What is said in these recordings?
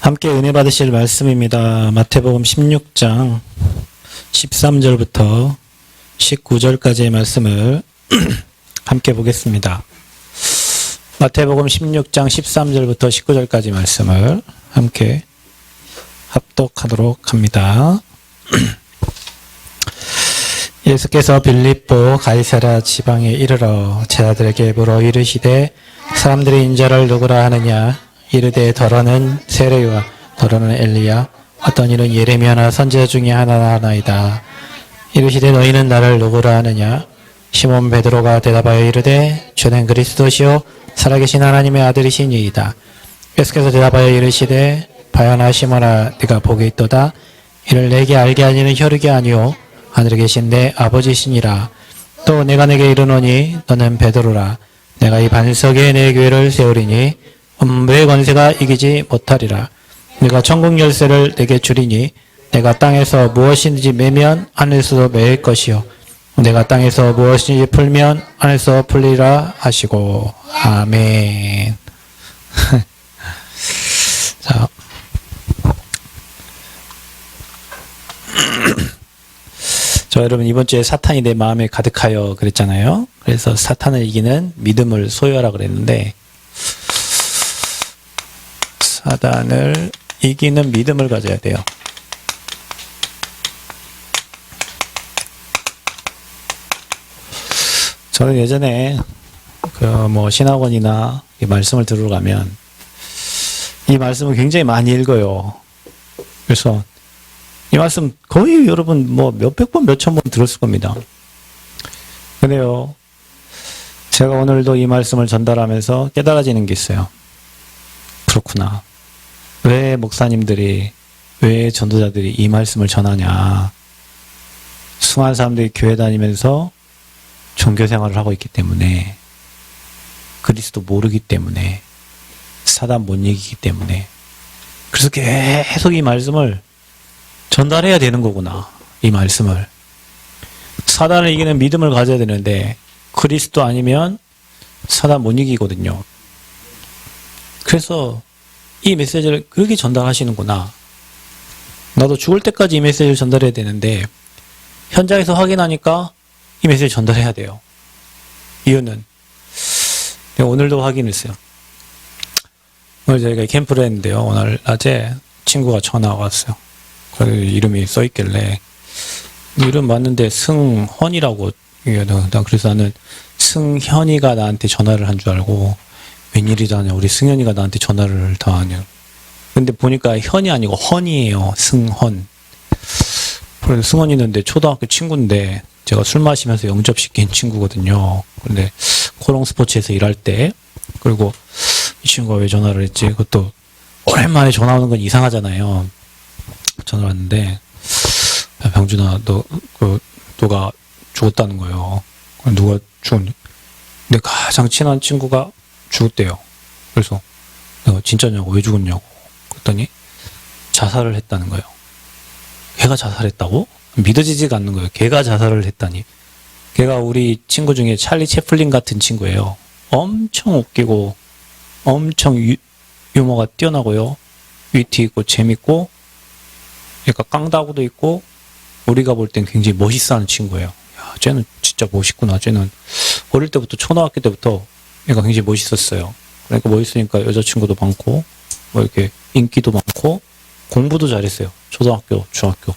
함께 은혜 받으실 말씀입니다. 마태복음 16장 13절부터 19절까지의 말씀을 함께 보겠습니다. 마태복음 16장 13절부터 19절까지 말씀을 함께 합독하도록 합니다. 예수께서 빌립보 가이사랴 지방에 이르러 제자들에게 물어 이르시되 사람들이 인자를 누구라 하느냐? 이르되 더러는 세례요한, 더러는 엘리야, 어떤 이는 예레미야나 선지자 중에 하나이다. 이르시되 너희는 나를 누구라 하느냐? 시몬 베드로가 대답하여 이르되 주는 그리스도시요 살아계신 하나님의 아들이시니이다. 예수께서 대답하여 이르시되 바야나 시몬아 네가 복이 있도다. 이를 내게 알게 하니는 혈육이 아니요 하늘에 계신 내 아버지시니라. 또 내가 내게 이르노니 너는 베드로라. 내가 이 반석에 내 교회를 세우리니 음부의 권세가 이기지 못하리라. 내가 천국 열쇠를 내게 주리니 내가 땅에서 무엇이든지 매면 하늘에서도 매일 것이요 내가 땅에서 무엇이든지 풀면 하늘에서 풀리라 하시고 아멘. 자, 저 여러분 이번 주에 사탄이 내 마음에 가득하여 그랬잖아요. 그래서 사탄을 이기는 믿음을 소유하라 그랬는데 사단을 이기는 믿음을 가져야 돼요. 저는 예전에 신학원이나 이 말씀을 들으러 가면 이 말씀을 굉장히 많이 읽어요. 그래서 이 말씀 거의 여러분 몇백 번, 몇천 번 들었을 겁니다. 근데요, 제가 오늘도 이 말씀을 전달하면서 깨달아지는 게 있어요. 그렇구나. 왜 목사님들이, 왜 전도자들이 이 말씀을 전하냐. 수많은 사람들이 교회 다니면서 종교 생활을 하고 있기 때문에, 그리스도 모르기 때문에, 사단 못 이기기 때문에, 그래서 계속 이 말씀을 전달해야 되는 거구나. 이 말씀을. 사단을 이기는 믿음을 가져야 되는데, 그리스도 아니면 사단 못 이기거든요. 그래서 이 메시지를 그렇게 전달하시는구나. 나도 죽을 때까지 이 메시지를 전달해야 되는데 현장에서 확인하니까 이 메시지를 전달해야 돼요. 이유는 내가 오늘도 확인했어요. 오늘 저희가 캠프를 했는데요. 오늘 낮에 친구가 전화가 왔어요. 이름이 써있길래 이름 맞는데 승헌이라고. 그래서 나는 승현이가 나한테 전화를 한 줄 알고 웬일이다냐, 우리 승현이가 나한테 전화를 다 하냐. 근데 보니까 현이 아니고 헌이에요. 승헌. 그래서 승헌이는 내 초등학교 친구인데 제가 술 마시면서 영접시킨 친구거든요. 근데 코롱 스포츠에서 일할 때, 그리고 이 친구가 왜 전화를 했지? 그것도 오랜만에 전화 오는 건 이상하잖아요. 전화 왔는데 병준아, 너가 죽었다는 거예요. 누가 죽었냐? 내 가장 친한 친구가 죽었대요. 그래서 내가 진짜냐고, 왜 죽었냐고 그랬더니 자살을 했다는 거예요. 걔가 자살했다고? 믿어지지가 않는 거예요. 걔가 자살을 했다니. 걔가 우리 친구 중에 찰리 채플린 같은 친구예요. 엄청 웃기고 엄청 유머가 뛰어나고요. 위트 있고 재밌고, 그러니까 깡다구도 있고, 우리가 볼 땐 굉장히 멋있어하는 친구예요. 야, 쟤는 진짜 멋있구나. 쟤는 어릴 때부터, 초등학교 때부터 얘가 굉장히 멋있었어요. 그러니까 멋있으니까 여자친구도 많고, 이렇게 인기도 많고, 공부도 잘했어요. 초등학교, 중학교.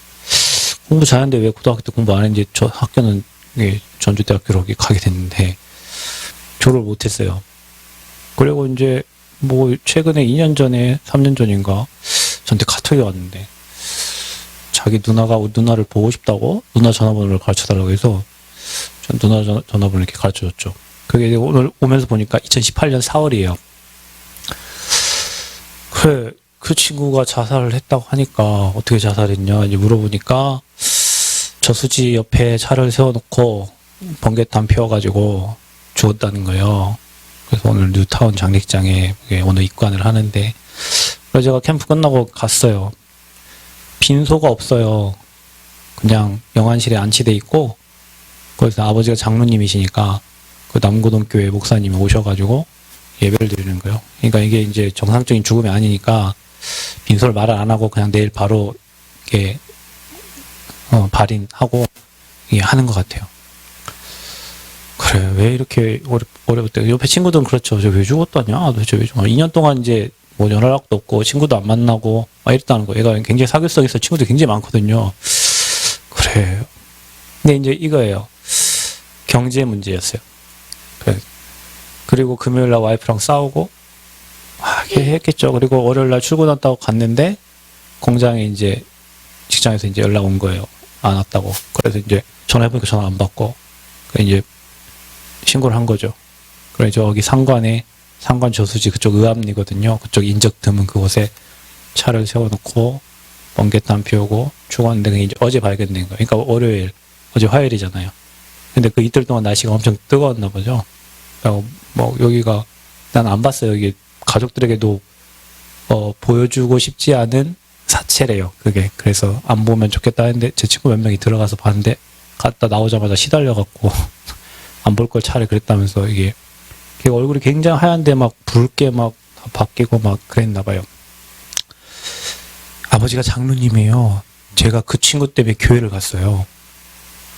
공부 잘했는데 왜 고등학교 때 공부 안 했는지, 저 학교는 전주대학교로 가게 됐는데, 졸업을 못했어요. 그리고 이제, 최근에 2년 전에, 3년 전인가, 저한테 카톡이 왔는데, 자기 누나를 보고 싶다고, 누나 전화번호를 가르쳐달라고 해서, 전 누나 전화번호를 이렇게 가르쳐줬죠. 그게 오늘 오면서 보니까 2018년 4월이에요. 그래, 그 친구가 자살을 했다고 하니까 어떻게 자살했냐 이제 물어보니까 저수지 옆에 차를 세워놓고 번개탄 피워가지고 죽었다는 거예요. 그래서 오늘 뉴타운 장례식장에 오늘 입관을 하는데, 그래서 제가 캠프 끝나고 갔어요. 빈소가 없어요. 그냥 영안실에 안치돼 있고, 거기서 아버지가 장로님이시니까 그 남고등교회 목사님이 오셔가지고 예배를 드리는 거예요. 그러니까 이게 이제 정상적인 죽음이 아니니까 빈소를 말을 안 하고 그냥 내일 바로 이렇게 발인하고 이게 하는 것 같아요. 그래, 왜 이렇게 어려웠대? 옆에 친구들은 그렇죠. 저 왜 죽었다냐? 도대체 왜 죽었냐? 2년 동안 이제 뭐 연락도 없고 친구도 안 만나고 막 이랬다는 거. 얘가 굉장히 사교성에서 친구들이 굉장히 많거든요. 그래. 근데 이제 이거예요. 경제 문제였어요. 그래. 그리고 금요일 날 와이프랑 싸우고 했겠죠. 그리고 월요일 날 출근한다고 갔는데 공장에 이제 직장에서 이제 연락 온 거예요. 안 왔다고. 그래서 이제 전화해보니까 전화 안 받고 이제 신고를 한 거죠. 그래 저기 상관 저수지 그쪽 의암리거든요. 그쪽 인적 드문 그곳에 차를 세워놓고 번개탄 피우고 죽었는데 그게 이제 어제 발견된 거예요. 그러니까 월요일, 어제 화요일이잖아요. 근데 그 이틀 동안 날씨가 엄청 뜨거웠나 보죠. 뭐 여기가 난 안 봤어요. 여기 가족들에게도 보여주고 싶지 않은 사체래요. 그게 그래서 안 보면 좋겠다 했는데 제 친구 몇 명이 들어가서 봤는데 갔다 나오자마자 시달려갖고 안 볼 걸 차라리 그랬다면서 이게 얼굴이 굉장히 하얀데 막 붉게 막 바뀌고 막 그랬나 봐요. 아버지가 장로님이에요. 제가 그 친구 때문에 교회를 갔어요.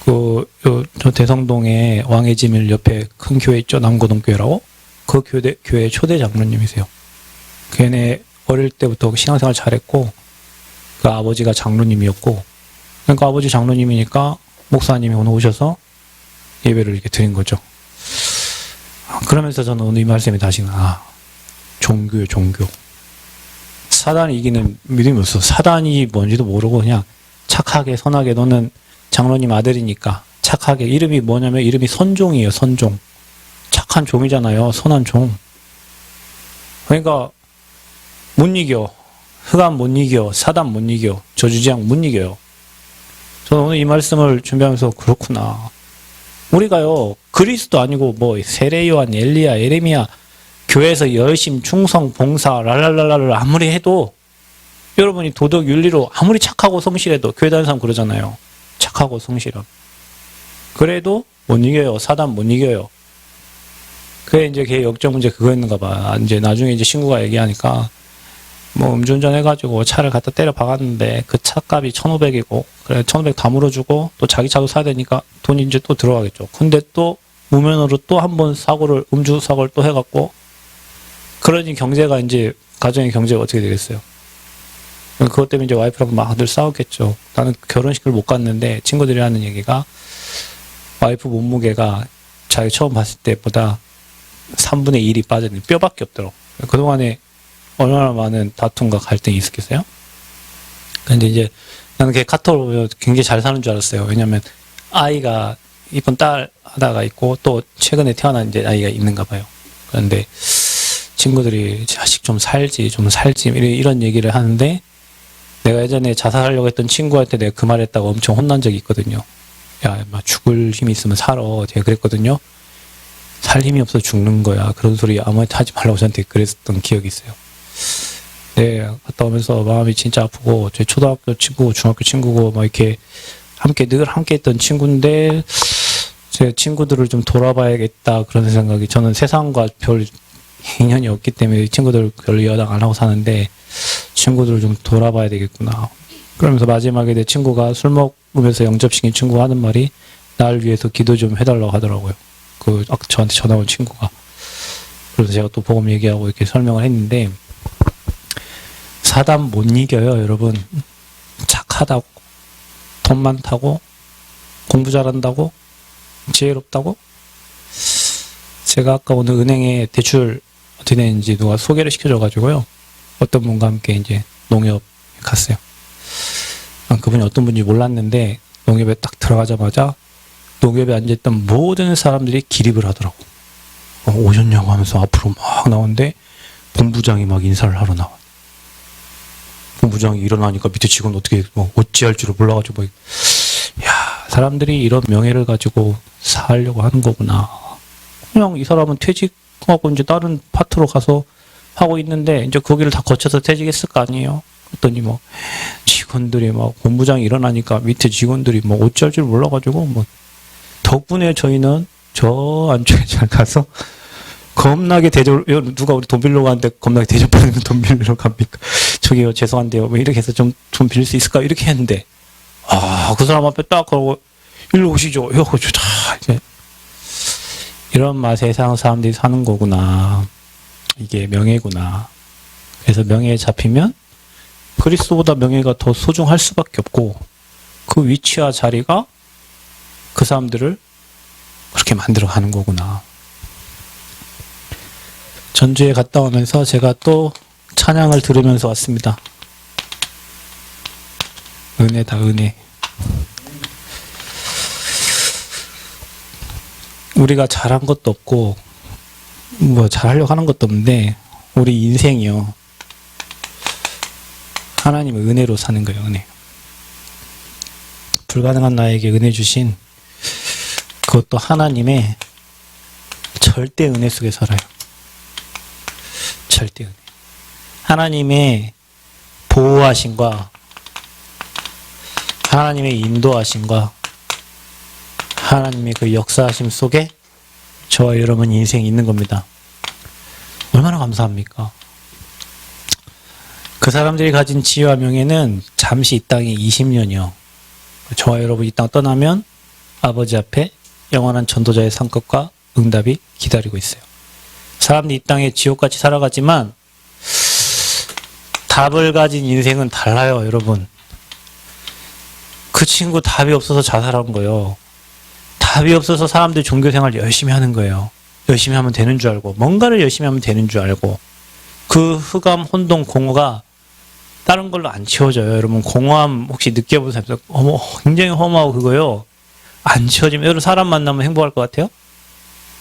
저 대성동에 왕해지밀 옆에 큰 교회 있죠? 남고동교회라고? 그 교회 초대 장로님이세요. 걔네 어릴 때부터 신앙생활 잘했고, 그 아버지가 장로님이었고, 그러니까 아버지 장로님이니까 목사님이 오늘 오셔서 예배를 이렇게 드린 거죠. 그러면서 저는 오늘 이 말씀이 다시, 종교요, 종교. 사단이 이기는 믿음이 없어. 사단이 뭔지도 모르고 그냥 착하게, 선하게, 너는 장로님 아들이니까 착하게. 이름이 뭐냐면 이름이 선종이에요, 선종. 착한 종이잖아요, 선한 종. 그러니까 못 이겨. 흑암 못 이겨. 사단 못 이겨. 저주지향 못 이겨요. 저는 오늘 이 말씀을 준비하면서 그렇구나. 우리가요, 그리스도 아니고 뭐 세례요한, 엘리야, 예레미야 교회에서 열심, 충성, 봉사, 랄랄랄라를 아무리 해도 여러분이 도덕, 윤리로 아무리 착하고 성실해도 교회 다니는 사람 그러잖아요. 착하고 성실함. 그래도 못 이겨요. 사단 못 이겨요. 그게 이제 걔 역적 문제 그거였는가 봐. 이제 나중에 이제 친구가 얘기하니까 뭐 음주운전 해가지고 차를 갖다 때려 박았는데 그 차값이 1,500이고 그래 1,500 다 물어주고 또 자기 차도 사야 되니까 돈이 이제 또 들어가겠죠. 근데 또 무면허로 또 한 번 음주 사고를 또 해갖고 그러니 경제가 이제 가정의 경제가 어떻게 되겠어요? 그것 때문에 이제 와이프랑 막 늘 싸웠겠죠. 나는 결혼식을 못 갔는데 친구들이 하는 얘기가 와이프 몸무게가 자기 처음 봤을 때보다 3분의 1이 빠졌는데 뼈밖에 없더라고. 그동안에 얼마나 많은 다툼과 갈등이 있었겠어요? 근데 이제 나는 걔 카톡을 보면 굉장히 잘 사는 줄 알았어요. 왜냐면 아이가 이쁜 딸 하나가 있고 또 최근에 태어난 이제 아이가 있는가 봐요. 그런데 친구들이 자식 좀 살지 이런 얘기를 하는데 내가 예전에 자살하려고 했던 친구한테 내가 그 말 했다고 엄청 혼난 적이 있거든요. 야, 막 죽을 힘이 있으면 살아. 제가 그랬거든요. 살 힘이 없어 죽는 거야. 그런 소리 아무한테 하지 말라고 저한테 그랬던 기억이 있어요. 네, 갔다 오면서 마음이 진짜 아프고, 제 초등학교 친구고, 중학교 친구고, 막 이렇게 늘 함께 했던 친구인데, 제 친구들을 좀 돌아봐야겠다, 그런 생각이, 저는 세상과 별 인연이 없기 때문에 친구들 별로 연락 안 하고 사는데, 친구들을 좀 돌아봐야 되겠구나. 그러면서 마지막에 내 친구가 술 먹으면서 영접시킨 친구가 하는 말이, 날 위해서 기도 좀 해달라고 하더라고요. 저한테 전화 온 친구가. 그래서 제가 또 복음 얘기하고 이렇게 설명을 했는데, 사단 못 이겨요, 여러분. 착하다고, 돈 많다고, 공부 잘한다고, 지혜롭다고. 제가 아까 오늘 은행에 대출 어떻게 되는지 누가 소개를 시켜줘가지고요. 어떤 분과 함께 이제 농협 갔어요. 그분이 어떤 분인지 몰랐는데, 농협에 딱 들어가자마자 농협에 앉아있던 모든 사람들이 기립을 하더라고. 오셨냐고 하면서 앞으로 막 나오는데, 본부장이 막 인사를 하러 나와. 본부장이 일어나니까 밑에 직원 어떻게 어찌할 줄을 몰라가지고 야, 사람들이 이런 명예를 가지고 살려고 하는 거구나. 그냥 이 사람은 퇴직하고 이제 다른 파트로 가서 하고 있는데 이제 거기를 다 거쳐서 퇴직했을 거 아니에요. 그랬더니 직원들이 본부장이 일어나니까 밑에 직원들이 어찌할 줄 몰라가지고 덕분에 저희는 저 안쪽에 잘 가서 겁나게 누가 우리 돈 빌려고 하는데 겁나게 대접받으면 돈 빌리러 갑니까? 저기요, 죄송한데요. 뭐 이렇게 해서 좀 빌릴 수 있을까? 이렇게 했는데, 그 사람 앞에 딱 그러고, 일로 오시죠. 이제. 이런 맛에 세상 사람들이 사는 거구나. 이게 명예구나. 그래서 명예에 잡히면 그리스도보다 명예가 더 소중할 수밖에 없고, 그 위치와 자리가 그 사람들을 그렇게 만들어 가는 거구나. 전주에 갔다 오면서 제가 또 찬양을 들으면서 왔습니다. 은혜다, 은혜. 우리가 잘한 것도 없고, 뭐 잘하려고 하는 것도 없는데, 우리 인생이요. 하나님의 은혜로 사는 거예요, 은혜. 불가능한 나에게 은혜 주신 그것도 하나님의 절대 은혜 속에 살아요. 절대 은혜. 하나님의 보호하심과 하나님의 인도하심과 하나님의 그 역사하심 속에 저와 여러분 인생이 있는 겁니다. 얼마나 감사합니까? 그 사람들이 가진 지위와 명예는 잠시 이 땅에 20년이요. 저와 여러분 이 땅 떠나면 아버지 앞에 영원한 전도자의 상급과 응답이 기다리고 있어요. 사람들이 이 땅에 지옥같이 살아가지만 답을 가진 인생은 달라요, 여러분. 그 친구 답이 없어서 자살한 거예요. 답이 없어서 사람들이 종교생활 열심히 하는 거예요. 열심히 하면 되는 줄 알고, 뭔가를 열심히 하면 되는 줄 알고, 그 흑암, 혼동, 공허가 다른 걸로 안 치워져요. 여러분, 공허함 혹시 느껴본 사람, 굉장히 험하고 그거요. 안 치워지면, 여러분 사람 만나면 행복할 것 같아요?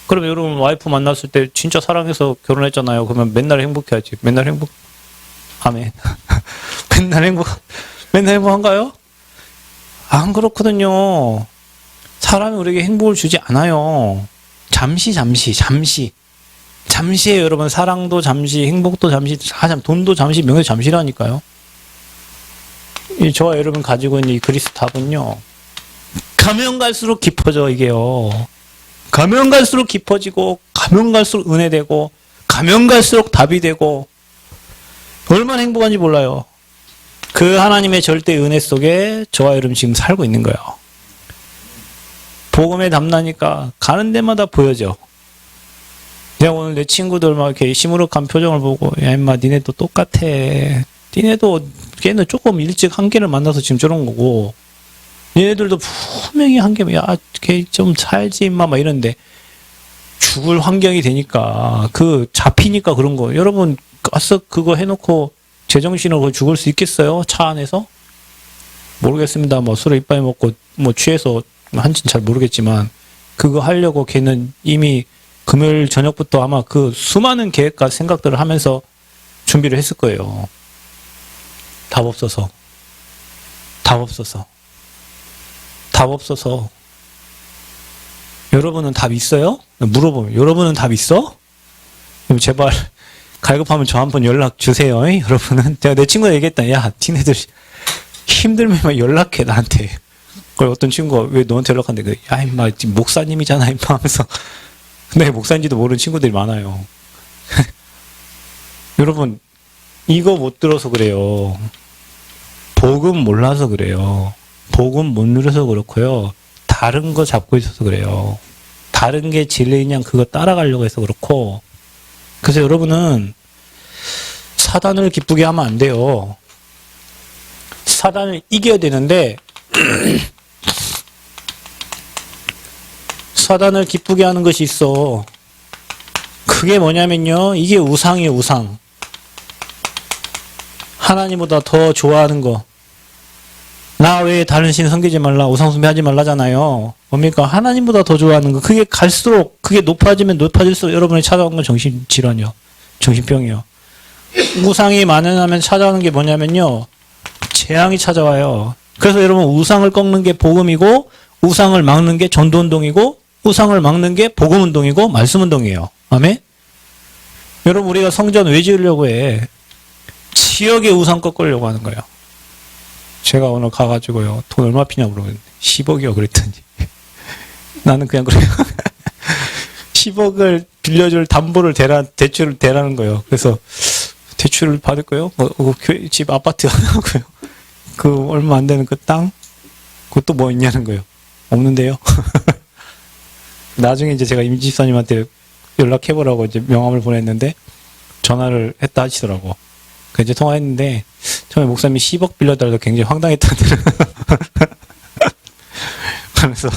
그럼 여러분 와이프 만났을 때 진짜 사랑해서 결혼했잖아요. 그러면 맨날 행복해야지. 맨날 행복. 아멘. 맨날 행복한가요? 안 그렇거든요. 사람이 우리에게 행복을 주지 않아요. 잠시에요, 여러분. 사랑도 잠시, 행복도 잠시, 돈도 잠시, 명예도 잠시라니까요. 저와 여러분 가지고 있는 이 그리스도 답은요, 가면 갈수록 깊어져, 이게요. 가면 갈수록 깊어지고, 가면 갈수록 은혜되고, 가면 갈수록 답이 되고, 얼마나 행복한지 몰라요. 그 하나님의 절대 은혜 속에 저와 여러분 지금 살고 있는 거예요. 복음에 담나니까 가는 데마다 보여져. 내가 오늘 내 친구들 막 이렇게 시무룩한 표정을 보고, 야, 임마, 니네도 똑같아. 니네도, 걔는 조금 일찍 한계를 만나서 지금 저런 거고, 얘네들도 분명히 한계, 야, 걔 좀 살지, 임마, 막 이러는데, 죽을 환경이 되니까, 잡히니까 그런 거. 여러분, 가서 그거 해놓고, 제정신으로 죽을 수 있겠어요? 차 안에서? 모르겠습니다. 뭐, 술을 이빨 먹고, 뭐, 취해서, 한지는 잘 모르겠지만, 그거 하려고 걔는 이미 금요일 저녁부터 아마 그 수많은 계획과 생각들을 하면서 준비를 했을 거예요. 답 없어서. 여러분은 답 있어요? 물어보면, 여러분은 답 있어? 그럼 제발, 갈급하면 저 한 번 연락 주세요. 여러분은. 내가 내 친구가 얘기했다. 야, 니네들 힘들면 연락해, 나한테. 그걸 어떤 친구가 왜 너한테 연락한대? 야, 임마, 목사님이잖아, 임마 하면서. 내가 목사인지도 모르는 친구들이 많아요. 여러분, 이거 못 들어서 그래요. 복음 몰라서 그래요. 복음 못 누려서 그렇고요. 다른 거 잡고 있어서 그래요. 다른 게 진리인 양 그거 따라가려고 해서 그렇고. 그래서 여러분은 사단을 기쁘게 하면 안 돼요. 사단을 이겨야 되는데 사단을 기쁘게 하는 것이 있어. 그게 뭐냐면요. 이게 우상이에요, 우상. 하나님보다 더 좋아하는 거. 나 외에 다른 신 섬기지 말라, 우상 숭배하지 말라잖아요. 뭡니까? 하나님보다 더 좋아하는 거. 그게 갈수록, 그게 높아지면 높아질수록 여러분이 찾아온 건 정신질환이요. 정신병이요. 우상이 만연하면 찾아오는 게 뭐냐면요. 재앙이 찾아와요. 그래서 여러분 우상을 꺾는 게 복음이고, 우상을 막는 게 전도운동이고, 우상을 막는 게 복음운동이고, 말씀운동이에요. 아멘? 여러분 우리가 성전 왜 지으려고 해? 지역의 우상 꺾으려고 하는 거예요. 제가 오늘 가가지고요. 돈 얼마 피냐고 물어봤는데 10억이요 그랬더니 나는 그냥 그래요. 10억을 빌려줄 담보를 대출을 대라는 거예요. 그래서 대출을 받을 거요? 집 아파트 하고요. 그 얼마 안 되는 그 땅? 그것도 뭐 있냐는 거예요. 없는데요. 나중에 이제 제가 임집사님한테 연락해보라고 이제 명함을 보냈는데 전화를 했다 하시더라고. 그 이제 통화했는데 처음에 목사님이 10억 빌려달라고 굉장히 황당했다는. 그래서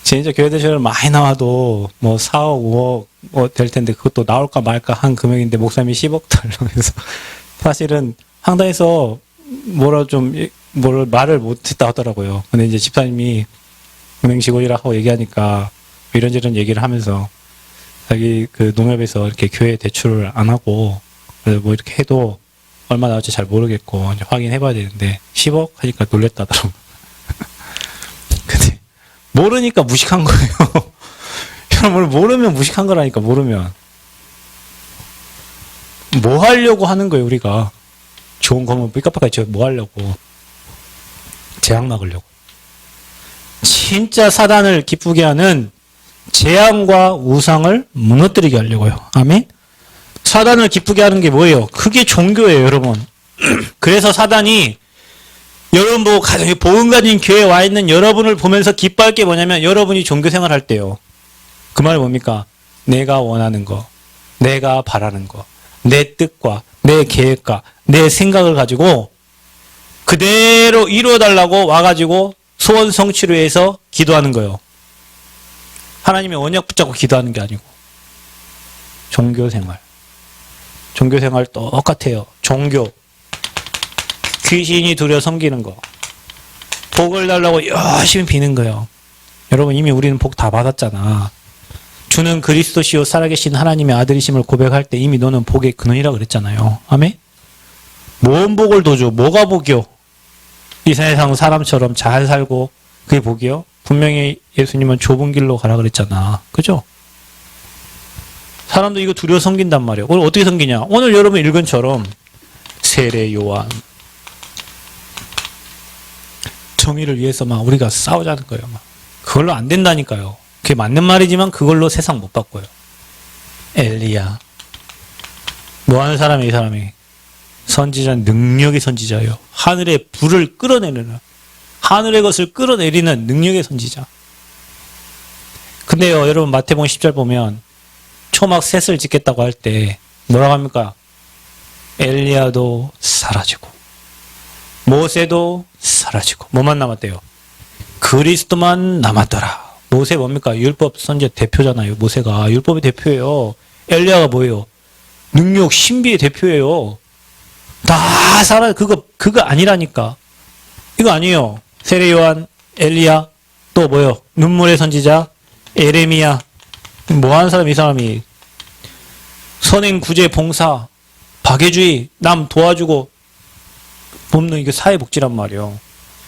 진짜 교회 대출을 많이 나와도 뭐 4억, 5억 뭐 될 텐데 그것도 나올까 말까 한 금액인데 목사님이 10억 달라고 해서 사실은 황당해서 뭐를 말을 못했다 하더라고요. 근데 이제 집사님이 은행 직원이라고 얘기하니까 이런저런 얘기를 하면서 자기 그 농협에서 이렇게 교회 대출을 안 하고 뭐 이렇게 해도 얼마 나올지 잘 모르겠고 이제 확인해봐야 되는데 10억 하니까 놀랬다더라고. 근데 모르니까 무식한 거예요. 여러분 모르면 무식한 거라니까. 모르면 뭐 하려고 하는 거예요 우리가. 좋은 거면 삐까빠까 뭐 하려고. 재앙 막으려고. 진짜 사단을 기쁘게 하는 재앙과 우상을 무너뜨리게 하려고요. 아멘? 사단을 기쁘게 하는 게 뭐예요? 그게 종교예요, 여러분. 그래서 사단이 여러분 보고 복음 가진 교회에 와 있는 여러분을 보면서 기뻐할 게 뭐냐면 여러분이 종교 생활할 때요. 그 말이 뭡니까? 내가 원하는 거, 내가 바라는 거, 내 뜻과 내 계획과 내 생각을 가지고 그대로 이루어달라고 와가지고 소원 성취를 위해서 기도하는 거예요. 하나님의 언약 붙잡고 기도하는 게 아니고. 종교생활. 종교생활 똑같아요. 종교. 귀신이 두려 섬기는 거. 복을 달라고 열심히 비는 거예요. 여러분 이미 우리는 복 다 받았잖아. 주는 그리스도시요 살아계신 하나님의 아들이심을 고백할 때 이미 너는 복의 근원이라 그랬잖아요. 아멘? 뭔 복을 더 줘? 뭐가 복이요? 이 세상 사람처럼 잘 살고 그게 복이요? 분명히 예수님은 좁은 길로 가라 그랬잖아. 그죠? 사람도 이거 두려워 섬긴단 말이에요. 오늘 어떻게 섬기냐? 오늘 여러분 읽은 처럼 세례 요한 정의를 위해서 막 우리가 싸우자는 거예요. 막. 그걸로 안 된다니까요. 그게 맞는 말이지만 그걸로 세상 못 바꿔요. 엘리야. 뭐 하는 사람이에요, 이 사람이? 선지자는 능력의 선지자예요. 하늘의 불을 끌어내는, 하늘의 것을 끌어내리는 능력의 선지자. 근데요, 여러분 마태복음 10절 보면 초막 셋을 짓겠다고 할 때 뭐라고 합니까? 엘리야도 사라지고 모세도 사라지고 뭐만 남았대요? 그리스도만 남았더라. 모세 뭡니까? 율법 선지자 대표잖아요. 모세가 율법의 대표예요. 엘리야가 뭐예요? 능력 신비의 대표예요. 다 살아. 그거 아니라니까. 이거 아니에요. 세례 요한, 엘리야, 또 뭐요? 눈물의 선지자, 에레미야. 뭐 하는 사람, 이 사람이. 선행, 구제, 봉사, 박애주의, 남 도와주고, 돕는 이게 사회복지란 말이에요.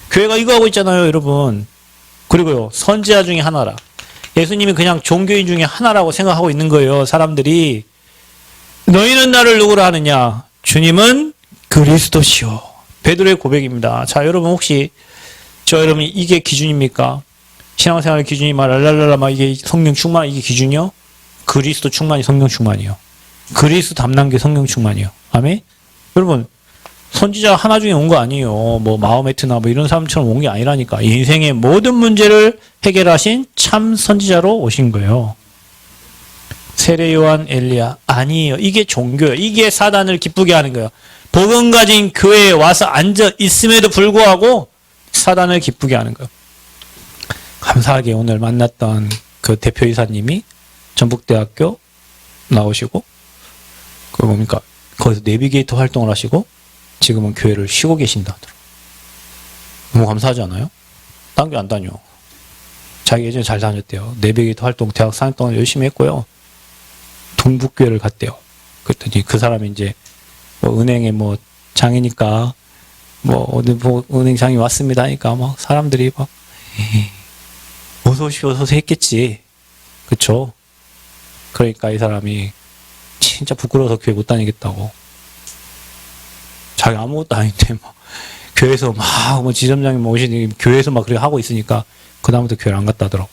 교회가 이거 하고 있잖아요, 여러분. 그리고요, 선지자 중에 하나라. 예수님이 그냥 종교인 중에 하나라고 생각하고 있는 거예요, 사람들이. 너희는 나를 누구라 하느냐? 주님은 그리스도시요. 베드로의 고백입니다. 자, 여러분 혹시 여러분이 이게 기준입니까? 신앙생활의 기준이 막 랄랄랄라 막 이게 성령 충만 이게 기준이요? 그리스도 충만이 성령 충만이요. 그리스도 담는 게 성령 충만이요. 아멘? 여러분 선지자 하나 중에 온 거 아니에요. 뭐 마호메트나 뭐 이런 사람처럼 온 게 아니라니까. 인생의 모든 문제를 해결하신 참 선지자로 오신 거예요. 세례 요한 엘리야 아니에요. 이게 종교예요. 이게 사단을 기쁘게 하는 거예요. 복음 가진 교회에 와서 앉아 있음에도 불구하고 사단을 기쁘게 하는 거예요. 감사하게 오늘 만났던 그 대표이사님이 전북대학교 나오시고 그 뭡니까 거기서 내비게이터 활동을 하시고 지금은 교회를 쉬고 계신다 하더라고요. 너무 감사하지 않아요? 딴 교 안 다녀. 자기 예전에 잘 다녔대요. 내비게이터 활동 대학 4년 동안 열심히 했고요. 동북교회를 갔대요. 그랬더니 그 사람이 이제 뭐 은행에 뭐 장이니까 뭐 어디 뭐 은행장이 왔습니다 하니까 막 사람들이 막 어서 오시오 어서 오세요 했겠지. 그쵸? 그러니까 이 사람이 진짜 부끄러워서 교회 못 다니겠다고. 자기 아무것도 아닌데 막 교회에서 막 뭐 지점장님 오시니 교회에서 막 그렇게 하고 있으니까 그다음부터 교회를 안 갔다 하더라고.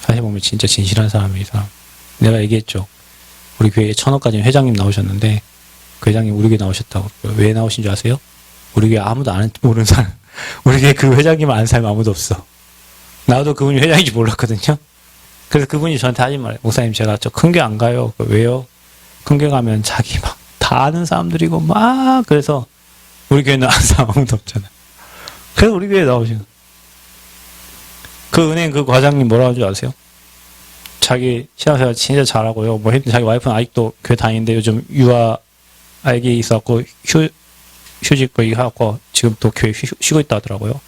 사실 보면 진짜 진실한 사람이 이 사람. 내가 얘기했죠. 우리 교회에 1,000억 가진 회장님 나오셨는데 그 회장님 우리 교회 나오셨다고. 왜 나오신 줄 아세요? 우리 교회 아무도 모르는 사람. 우리 교회 그 회장님 아는 사람 아무도 없어. 나도 그분이 회장인지 몰랐거든요. 그래서 그분이 저한테 하지 말아요. 목사님 제가 저 큰 교회 안 가요. 왜요? 큰 교회 가면 자기 막 다 아는 사람들이고 막 그래서 우리 교회는 아는 사람 아무도 없잖아요. 그래서 우리 교회에 나오신 그 은행 그 과장님 뭐라고 하는지 아세요? 자기 신앙생활 진짜 잘하고요. 뭐 자기 와이프는 아직도 교회 다니는데 요즘 유아 아기 있었고 휴직 뭐 이거 하고 지금 또 교회 쉬고 있다 하더라고요.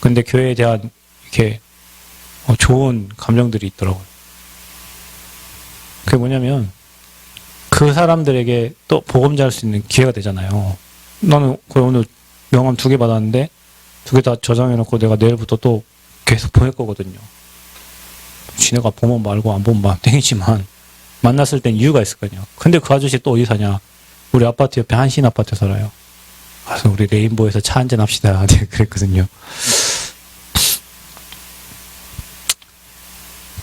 근데 교회에 대한 이렇게 좋은 감정들이 있더라고요. 그게 뭐냐면 그 사람들에게 또 복음 전할 수 있는 기회가 되잖아요. 나는 거의 오늘 명함 2개 받았는데 2개 다 저장해놓고 내가 내일부터 또 계속 보낼 거거든요. 지네가 보면 말고 안 보면 마음 땡이지만 만났을 땐 이유가 있을 거냐. 근데 그 아저씨 또 어디 사냐. 우리 아파트 옆에 한신 아파트에 살아요. 그래서 우리 레인보우에서 차 한잔 합시다. 내가 그랬거든요.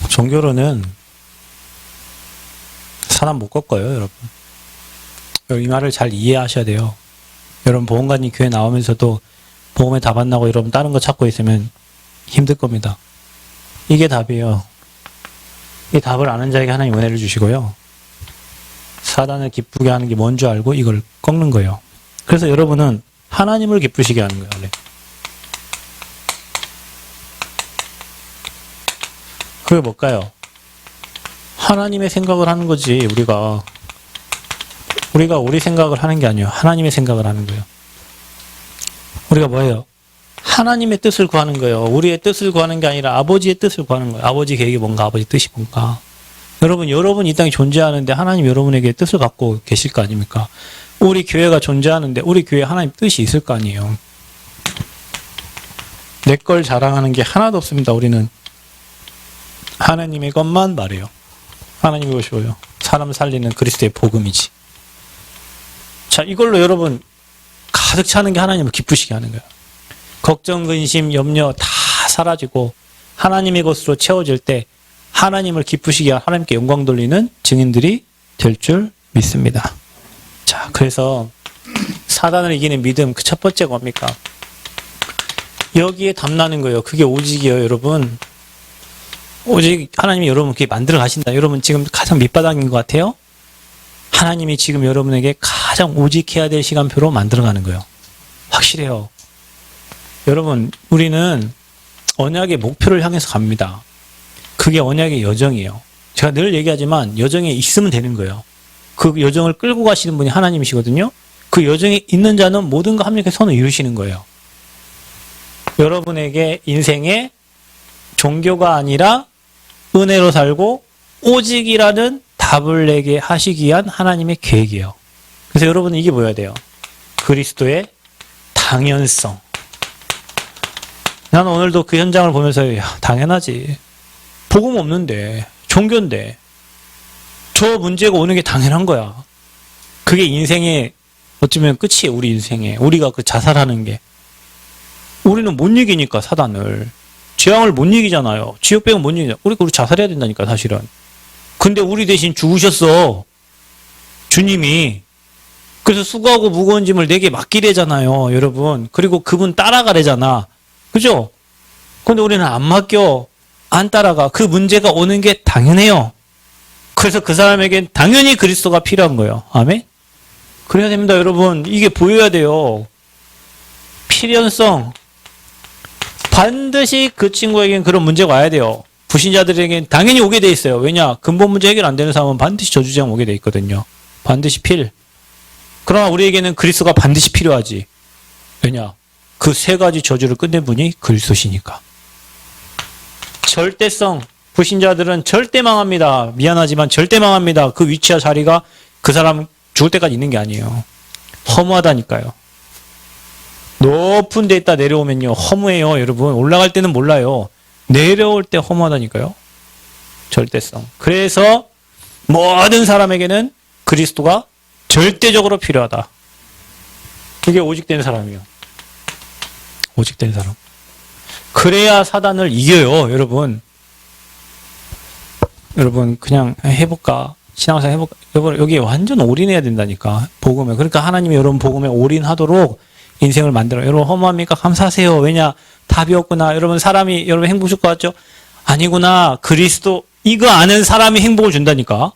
종교로는 사람 못 꺾어요, 여러분. 이 말을 잘 이해하셔야 돼요. 여러분, 보험관님 교회 나오면서도 보험에 답 안 나고 여러분 다른 거 찾고 있으면 힘들 겁니다. 이게 답이에요. 이 답을 아는 자에게 하나님 은혜를 주시고요. 사단을 기쁘게 하는 게 뭔 줄 알고 이걸 꺾는 거예요. 그래서 여러분은 하나님을 기쁘시게 하는 거예요. 원래. 그게 뭘까요? 하나님의 생각을 하는 거지. 우리가 우리 생각을 하는 게 아니에요. 하나님의 생각을 하는 거예요. 우리가 뭐예요? 하나님의 뜻을 구하는 거예요. 우리의 뜻을 구하는 게 아니라 아버지의 뜻을 구하는 거예요. 아버지 계획이 뭔가, 아버지 뜻이 뭔가. 여러분 이 땅에 존재하는데 하나님 여러분에게 뜻을 갖고 계실 거 아닙니까? 우리 교회가 존재하는데 우리 교회에 하나님 뜻이 있을 거 아니에요. 내 걸 자랑하는 게 하나도 없습니다. 우리는 하나님의 것만 말해요. 하나님이 오셔요. 사람 살리는 그리스도의 복음이지. 자, 이걸로 여러분 가득 차는 게 하나님을 기쁘시게 하는 거예요. 걱정, 근심, 염려 다 사라지고 하나님의 것으로 채워질 때 하나님을 기쁘시게 하고 하나님께 영광 돌리는 증인들이 될 줄 믿습니다. 자, 그래서 사단을 이기는 믿음 그 첫 번째가 뭡니까? 여기에 담나는 거예요. 그게 오직이에요, 여러분. 오직 하나님이 여러분 그렇게 만들어 가신다. 여러분 지금 가장 밑바닥인 것 같아요? 하나님이 지금 여러분에게 가장 오직해야 될 시간표로 만들어 가는 거예요. 확실해요. 여러분, 우리는 언약의 목표를 향해서 갑니다. 그게 언약의 여정이에요. 제가 늘 얘기하지만 여정에 있으면 되는 거예요. 그 여정을 끌고 가시는 분이 하나님이시거든요. 그 여정에 있는 자는 모든 거 합력해 선을 이루시는 거예요. 여러분에게 인생에 종교가 아니라 은혜로 살고 오직이라는 답을 내게 하시기 위한 하나님의 계획이에요. 그래서 여러분은 이게 뭐여야 돼요? 그리스도의 당연성. 나는 오늘도 그 현장을 보면서 야, 당연하지. 복음 없는데 종교인데 저 문제가 오는 게 당연한 거야. 그게 인생의 어쩌면 끝이에요. 우리 인생에. 우리가 그 자살하는 게. 우리는 못 이기니까 사단을. 재앙을 못 이기잖아요. 지옥병은 못 이기잖아. 우리 자살해야 된다니까 사실은. 근데 우리 대신 죽으셨어. 주님이. 그래서 수고하고 무거운 짐을 내게 맡기래잖아요. 여러분. 그리고 그분 따라가래잖아. 그죠? 근데 우리는 안 맡겨. 안 따라가. 그 문제가 오는 게 당연해요. 그래서 그 사람에겐 당연히 그리스도가 필요한 거예요. 아멘? 그래야 됩니다, 여러분. 이게 보여야 돼요. 필연성. 반드시 그 친구에겐 그런 문제가 와야 돼요. 불신자들에겐 당연히 오게 돼 있어요. 왜냐? 근본 문제 해결 안 되는 사람은 반드시 저주제한 오게 돼 있거든요. 반드시 그러나 우리에게는 그리스도가 반드시 필요하지. 왜냐? 그 세 가지 저주를 끝낸 분이 그리스도시니까. 절대성. 불신자들은 절대 망합니다. 미안하지만 절대 망합니다. 그 위치와 자리가 그 사람 죽을 때까지 있는 게 아니에요. 허무하다니까요. 높은 데 있다 내려오면요. 허무해요, 여러분. 올라갈 때는 몰라요. 내려올 때 허무하다니까요. 절대성. 그래서 모든 사람에게는 그리스도가 절대적으로 필요하다. 그게 오직된 사람이에요. 오직된 사람. 그래야 사단을 이겨요, 여러분. 여러분, 그냥 해볼까? 신앙생활 해볼까? 여기 완전 올인해야 된다니까. 복음에. 그러니까 하나님이 여러분 복음에 올인하도록 인생을 만들어요. 여러분 허무합니까? 감사하세요. 왜냐? 답이 없구나. 여러분 사람이 여러분 행복할 것 같죠? 아니구나. 그리스도 이거 아는 사람이 행복을 준다니까.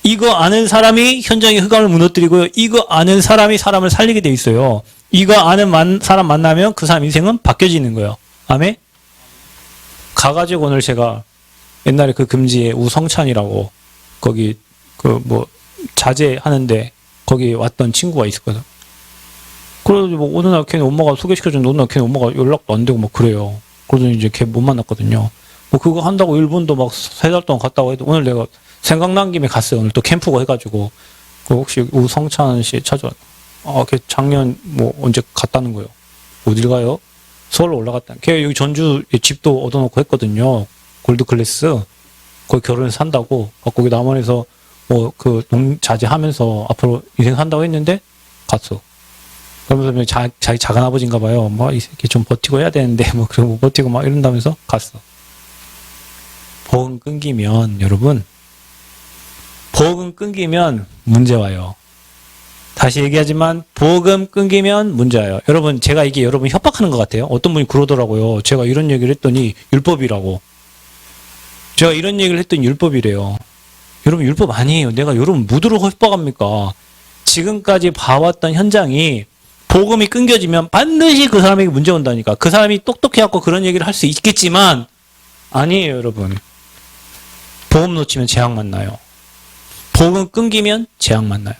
이거 아는 사람이 현장의 흑암을 무너뜨리고요. 이거 아는 사람이 사람을 살리게 돼 있어요. 이거 아는 사람 만나면 그 사람 인생은 바뀌어지는 거예요. 아멘? 가가지고 오늘 제가 옛날에 그 금지에 우성찬이라고 거기 그 뭐 자제하는데 거기 왔던 친구가 있었거든. 그래서 뭐 어느 날 걔네 엄마가 소개시켜준 어느 날 걔네 엄마가 연락도 안 되고 막 그래요. 그러더니 이제 걔 못 만났거든요. 뭐 그거 한다고 일본도 막 3달 동안 갔다고 해도 오늘 내가 생각난 김에 갔어요. 오늘 또 캠프고 해가지고 그 혹시 우성찬 씨 찾아와. 걔 작년 뭐 언제 갔다는 거예요. 어딜 가요? 서울로 올라갔다. 걔 여기 전주 집도 얻어놓고 했거든요. 골드클래스. 거기 결혼해서 산다고. 거기 남원에서 뭐 그 자제하면서 앞으로 인생 산다고 했는데 갔어. 그러면서 자기 작은아버지인가 봐요. 뭐 이 새끼 좀 버티고 해야 되는데 뭐 그러고 못 버티고 막 이런다면서 갔어. 복음 끊기면 여러분 복음 끊기면 문제 와요. 다시 얘기하지만 복음 끊기면 문제 와요. 여러분 제가 이게 여러분 협박하는 것 같아요. 어떤 분이 그러더라고요. 제가 이런 얘기를 했더니 율법이라고. 제가 이런 얘기를 했더니 율법이래요. 여러분 율법 아니에요. 내가 여러분 무드로 협박합니까? 지금까지 봐왔던 현장이 복음이 끊겨지면 반드시 그 사람에게 문제 온다니까. 그 사람이 똑똑해갖고 그런 얘기를 할 수 있겠지만 아니에요 여러분. 복음 놓치면 재앙 만나요. 복음 끊기면 재앙 만나요.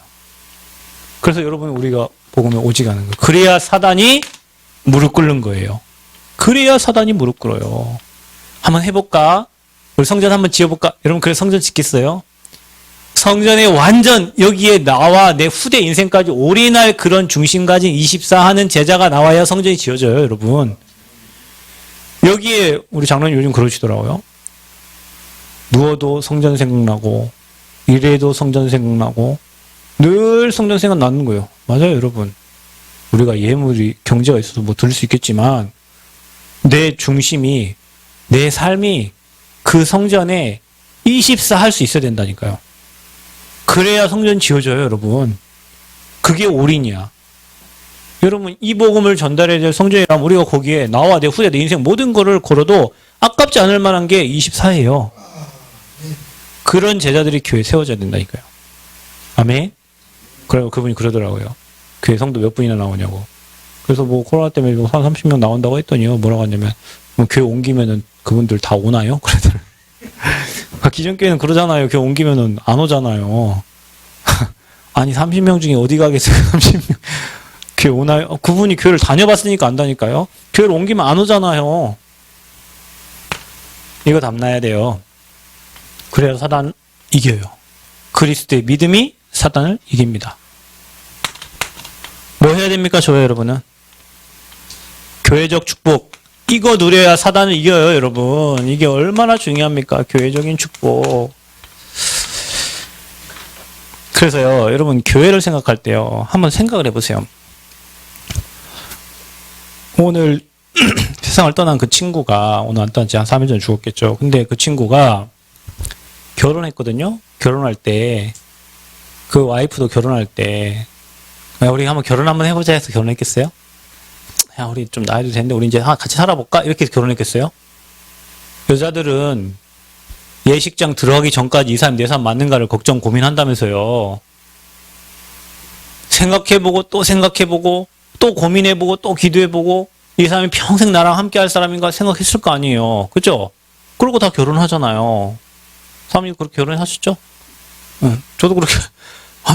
그래서 여러분 우리가 복음에 오직 않은 거예요. 그래야 사단이 무릎 꿇는 거예요. 그래야 사단이 무릎 꿇어요. 한번 해볼까? 우리 성전 한번 지어볼까? 여러분 그래서 성전 짓겠어요? 성전에 완전 여기에 나와 내 후대 인생까지 올인할 그런 중심 가진 24 하는 제자가 나와야 성전이 지어져요 여러분. 여기에 우리 장로님 요즘 그러시더라고요. 누워도 성전 생각나고 이래도 성전 생각나고 늘 성전 생각 나는 거예요. 맞아요 여러분. 우리가 예물이 경제가 있어서 뭐 들을 수 있겠지만 내 중심이 내 삶이 그 성전에 24 할 수 있어야 된다니까요. 그래야 성전 지어져요 여러분. 그게 올인이야. 여러분 이 복음을 전달해야 될 성전이라면 우리가 거기에 나와 내 후대 내 인생 모든 거를 걸어도 아깝지 않을 만한 게 24예요. 그런 제자들이 교회에 세워져야 된다니까요. 아멘. 그리고 그분이 그러더라고요. 교회 성도 몇 분이나 나오냐고. 그래서 뭐 코로나 때문에 한 30명 나온다고 했더니요. 뭐라고 하냐면 뭐 교회 옮기면은 그분들 다 오나요? 그러더라고요. 기존 교회는 그러잖아요. 교회 옮기면은 안 오잖아요. 아니 30명 중에 어디 가겠어요? 30명. 교회 오나요? 그분이 교회를 다녀봤으니까 안다니까요. 교회를 옮기면 안 오잖아요. 이거 담나야 돼요. 그래야 사단 이겨요. 그리스도의 믿음이 사단을 이깁니다. 뭐 해야 됩니까? 저요 여러분은. 교회적 축복. 이거 누려야 사단을 이겨요 여러분. 이게 얼마나 중요합니까? 교회적인 축복. 그래서요 여러분 교회를 생각할 때요 한번 생각을 해보세요. 오늘 세상을 떠난 그 친구가 오늘 안 떠났지 한 3일 전에 죽었겠죠. 근데 그 친구가 결혼했거든요. 결혼할 때 그 와이프도 결혼할 때 우리 한번 결혼 한번 해보자 해서 결혼했겠어요? 야 우리 좀 나이도 됐는데 우리 이제 같이 살아볼까? 이렇게 해서 결혼했겠어요? 여자들은 예식장 들어가기 전까지 이 사람 내 사람 맞는가를 걱정 고민한다면서요. 생각해보고 또 생각해보고 또 고민해보고 또 기도해보고 이 사람이 평생 나랑 함께 할 사람인가 생각했을 거 아니에요. 그죠? 그러고 다 결혼하잖아요. 사모님 그렇게 결혼하셨죠? 응. 저도 그렇게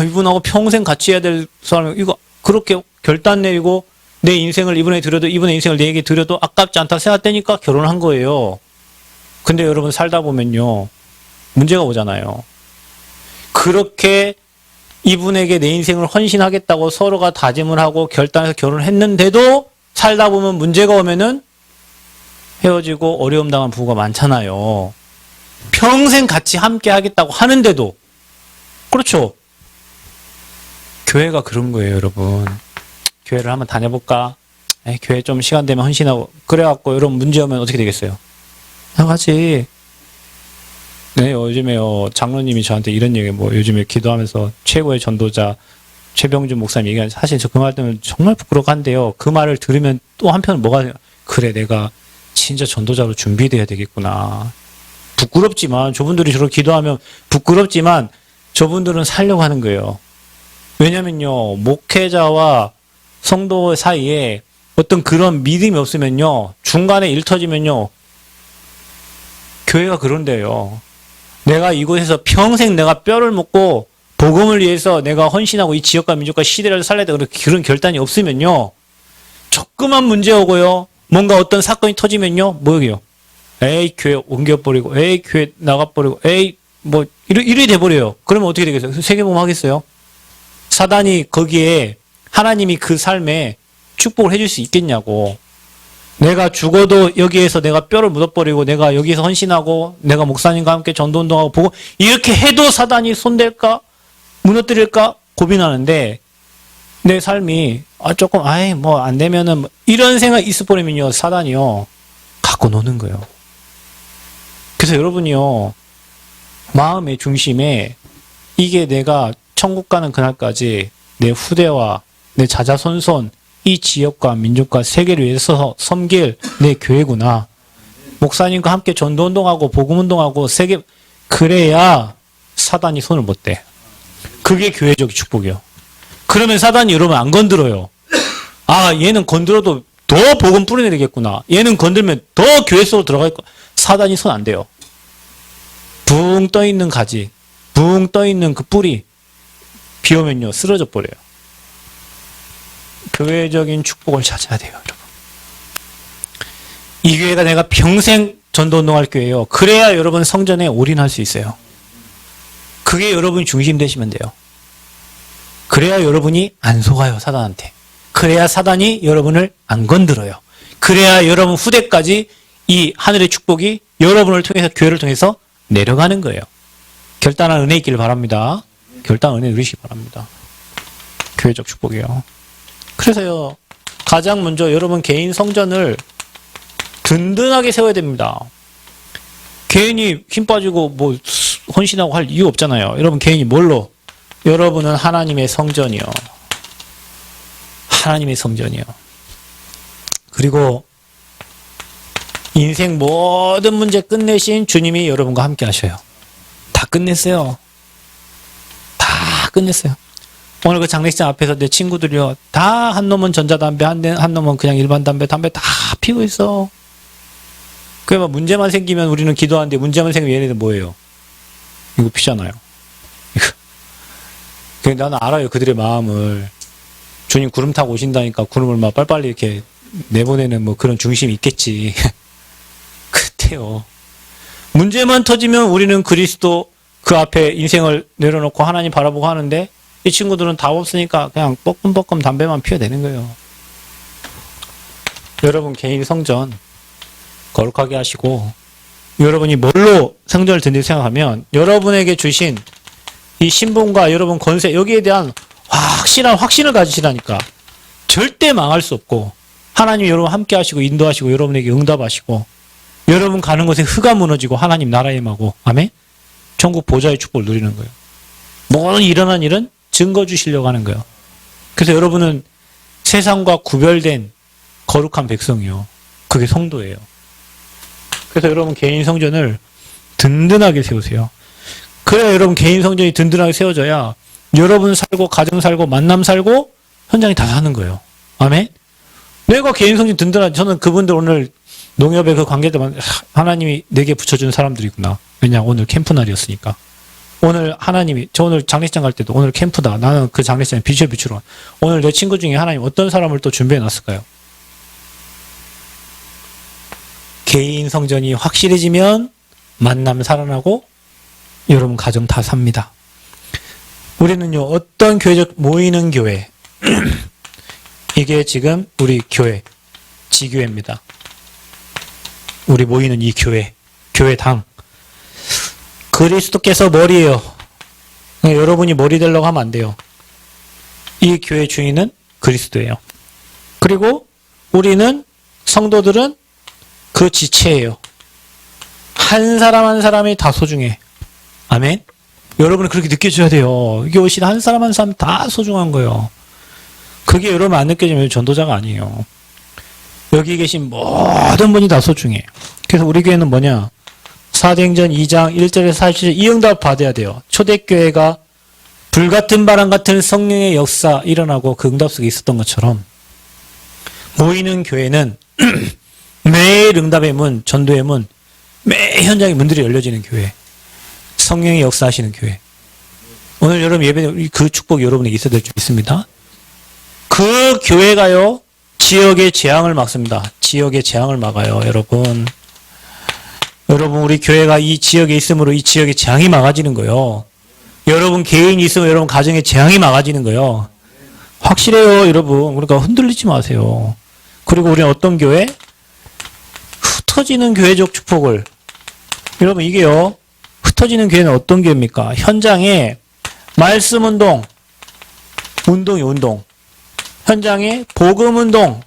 이분하고 평생 같이 해야 될 사람 이거 그렇게 결단 내리고 내 인생을 이분에게 드려도 이분의 인생을 내게 드려도 아깝지 않다 생각되니까 결혼한 거예요. 근데 여러분 살다 보면요 문제가 오잖아요. 그렇게 이분에게 내 인생을 헌신하겠다고 서로가 다짐을 하고 결단해서 결혼을 했는데도 살다 보면 문제가 오면은 헤어지고 어려움 당한 부부가 많잖아요. 평생 같이 함께 하겠다고 하는데도. 그렇죠. 교회가 그런 거예요 여러분. 교회를 한번 다녀볼까? 교회 좀 시간 되면 헌신하고 그래갖고 여러분 문제 오면 어떻게 되겠어요? 나가지. 네, 요즘에 장로님이 저한테 이런 얘기, 요즘에 기도하면서 최고의 전도자 최병준 목사님 얘기하는, 사실 저 그 말 때문에 정말 부끄러워한데요. 그 말을 들으면 또 한편 그래, 내가 진짜 전도자로 준비돼야 되겠구나. 부끄럽지만, 저분들이 저렇게 기도하면 부끄럽지만, 저분들은 살려고 하는 거예요. 왜냐면요, 목회자와 성도 사이에 어떤 그런 믿음이 없으면요, 중간에 일 터지면요, 교회가 그런데요. 내가 이곳에서 평생 내가 뼈를 묻고 복음을 위해서 내가 헌신하고 이 지역과 민족과 시대를 살려야 되고 그런 결단이 없으면요, 조그만 문제 오고요, 뭔가 어떤 사건이 터지면요, 뭐예요? 에이, 교회 옮겨버리고, 에이, 교회 나가버리고, 에이, 이래 돼버려요. 그러면 어떻게 되겠어요? 세계복음 하겠어요? 사단이 거기에 하나님이 그 삶에 축복을 해줄 수 있겠냐고. 내가 죽어도 여기에서 내가 뼈를 묻어버리고 내가 여기서 헌신하고 내가 목사님과 함께 전도운동하고 보고 이렇게 해도 사단이 손댈까? 무너뜨릴까? 고민하는데 내 삶이 조금 안 되면은 이런 생각이 있어버리면요, 사단이요 갖고 노는 거예요. 그래서 여러분이요, 마음의 중심에 이게 내가 천국 가는 그날까지 내 후대와 내 자자손손 이 지역과 민족과 세계를 위해서 섬길 내 교회구나. 목사님과 함께 전도운동하고 복음운동하고 그래야 사단이 손을 못 대. 그게 교회적 축복이요. 그러면 사단이 여러분 안 건드려요. 얘는 건드려도 더 복음 뿌려내겠구나. 얘는 건들면 더 교회 속으로 들어가겠구나. 사단이 손 안 대요. 붕 떠있는 가지, 붕 떠있는 그 뿌리, 비 오면요, 쓰러져 버려요. 교회적인 축복을 찾아야 돼요, 여러분. 이 교회가 내가 평생 전도운동할 교회예요. 그래야 여러분 성전에 올인할 수 있어요. 그게 여러분이 중심 되시면 돼요. 그래야 여러분이 안 속아요, 사단한테. 그래야 사단이 여러분을 안 건드려요. 그래야 여러분 후대까지 이 하늘의 축복이 여러분을 통해서, 교회를 통해서 내려가는 거예요. 결단한 은혜 있기를 바랍니다. 결단 은혜 누리시기 바랍니다. 교회적 축복이요. 그래서요, 가장 먼저 여러분 개인 성전을 든든하게 세워야 됩니다. 개인이 힘 빠지고 헌신하고 할 이유 없잖아요. 여러분 개인이 뭘로? 여러분은 하나님의 성전이요. 하나님의 성전이요. 그리고 인생 모든 문제 끝내신 주님이 여러분과 함께 하셔요. 다 끝냈어요. 다 끝냈어요. 오늘 그 장례식장 앞에서 내 친구들이요, 다 한 놈은 전자담배, 한 놈은 그냥 일반 담배 다 피고 있어. 그래, 문제만 생기면 우리는 기도하는데 문제만 생기면 얘네들 뭐예요? 이거 피잖아요. 나는 알아요, 그들의 마음을. 주님 구름 타고 오신다니까 구름을 막 빨리빨리 이렇게 내보내는 그런 중심이 있겠지. 그때요. 문제만 터지면 우리는 그리스도 그 앞에 인생을 내려놓고 하나님 바라보고 하는데, 이 친구들은 답 없으니까 그냥 뻐끔뻐끔 담배만 피워대는 거예요. 여러분 개인 성전 거룩하게 하시고, 여러분이 뭘로 성전을 든든히 생각하면 여러분에게 주신 이 신분과 여러분 권세, 여기에 대한 확실한 확신을 가지시라니까. 절대 망할 수 없고, 하나님이 여러분 함께 하시고 인도하시고 여러분에게 응답하시고, 여러분 가는 곳에 흑암 무너지고 하나님 나라에 임하고, 아멘? 천국 보좌의 축복을 누리는 거예요. 모든 일어난 일은 증거 주시려고 하는 거예요. 그래서 여러분은 세상과 구별된 거룩한 백성이요. 그게 성도예요. 그래서 여러분 개인 성전을 든든하게 세우세요. 그래야 여러분 개인 성전이 든든하게 세워져야 여러분 살고, 가정 살고, 만남 살고, 현장이 다 사는 거예요. 아멘? 내가 개인 성전 든든하지. 저는 그분들 오늘 농협의 그 관계자만, 하나님이 내게 붙여준 사람들이구나. 왜냐, 오늘 캠프 날이었으니까. 오늘 하나님이, 저 오늘 장례식장 갈 때도 오늘 캠프다. 나는 그 장례식장에 비추러. 오늘 내 친구 중에 하나님 어떤 사람을 또 준비해 놨을까요? 개인 성전이 확실해지면 만남 살아나고 여러분 가정 다 삽니다. 우리는요, 어떤 교회적 모이는 교회, 이게 지금 우리 교회, 지교회입니다. 우리 모이는 이 교회, 교회당. 그리스도께서 머리예요. 여러분이 머리 되려고 하면 안 돼요. 이 교회 주인은 그리스도예요. 그리고 우리는, 성도들은 그 지체예요. 한 사람 한 사람이 다 소중해. 아멘? 여러분은 그렇게 느껴져야 돼요. 이게 오신 한 사람 한 사람 다 소중한 거예요. 그게 여러분 안 느껴지면 전도자가 아니에요. 여기 계신 모든 분이 다 소중해. 그래서 우리 교회는 뭐냐? 사도행전 2장 1절에서 47절 이 응답 받아야 돼요. 초대교회가 불같은 바람 같은 성령의 역사 일어나고 그 응답 속에 있었던 것처럼 모이는 교회는 매일 응답의 문, 전도의 문, 매 현장의 문들이 열려지는 교회. 성령의 역사하시는 교회. 오늘 여러분 예배 그 축복이 여러분에게 있어야 될 줄 믿습니다. 그 교회가요, 지역의 재앙을 막습니다. 지역의 재앙을 막아요, 여러분. 여러분, 우리 교회가 이 지역에 있으므로 이 지역의 재앙이 막아지는 거예요. 여러분 개인이 있으면 여러분 가정의 재앙이 막아지는 거예요. 확실해요, 여러분. 그러니까 흔들리지 마세요. 그리고 우리는 어떤 교회? 흩어지는 교회적 축복을. 여러분, 이게요, 흩어지는 교회는 어떤 교회입니까? 현장에 말씀 운동, 운동이 운동. 현장에 복음 운동,